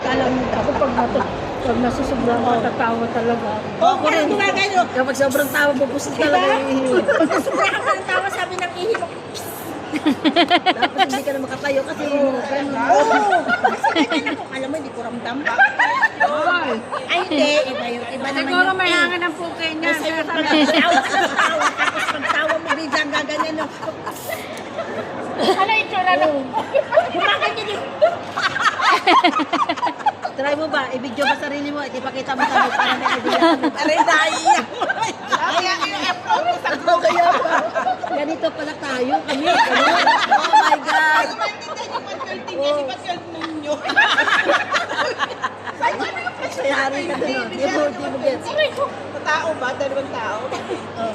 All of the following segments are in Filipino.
alam mo, ako pag nasusobrang ako, tatawa talaga. Ako rin. Kapag sobrang tawa, pupusin talaga yung ihi. Pag nasubrahan ka ng tawa, sabi ng ihi mo. Tapos hindi ka na makatayo kasi ganun. Oo. Kasi ganyan ako. Alam mo, hindi ko ramdam. Ay, hindi. Iba naman Siguro yun. may hangin ang puke niya. Kasi pagtawa ka ng tawa, tapos pagtawa mo, biglang gaganyan no. Ano yung tsura na? Gumaganyan yun. Try mo ba? I-video ba sarili mo? Ipakita mo sa para may idea. Aray, naiyak. Kaya yung upload mo sa group. Kaya pa. Ganito pala tayo. Kami. Ganun. Oh my God. Sayari ka doon. Di mo gets. Tao ba? Dalawang tao? Oh.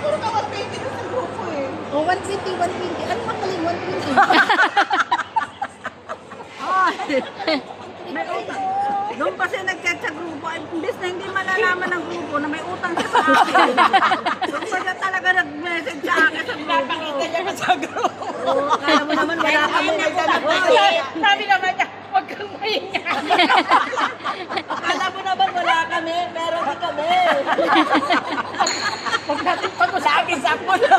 Puro ka 120 na sa grupo eh. Oh, 120. Ano makaling 120? May utang. Doon kasi nag-chat sa grupo, imbes na hindi malalaman ng grupo na may utang siya sa akin. Doon pa siya talaga nag-message sa akin sa grupo. Napakita niya pa sa grupo. Oo, kaya mo naman wala kami. Sabi naman niya, huwag kang mahinga. Akala mo naman wala kami, meron din kami. Huwag natin pag-usabi sa puno.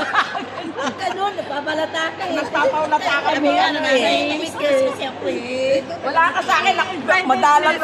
Ganun, napabalata ka eh. Nagpapaulata kami. Ano na, naiinis ka eh. Wala ka sa akin, ako madalang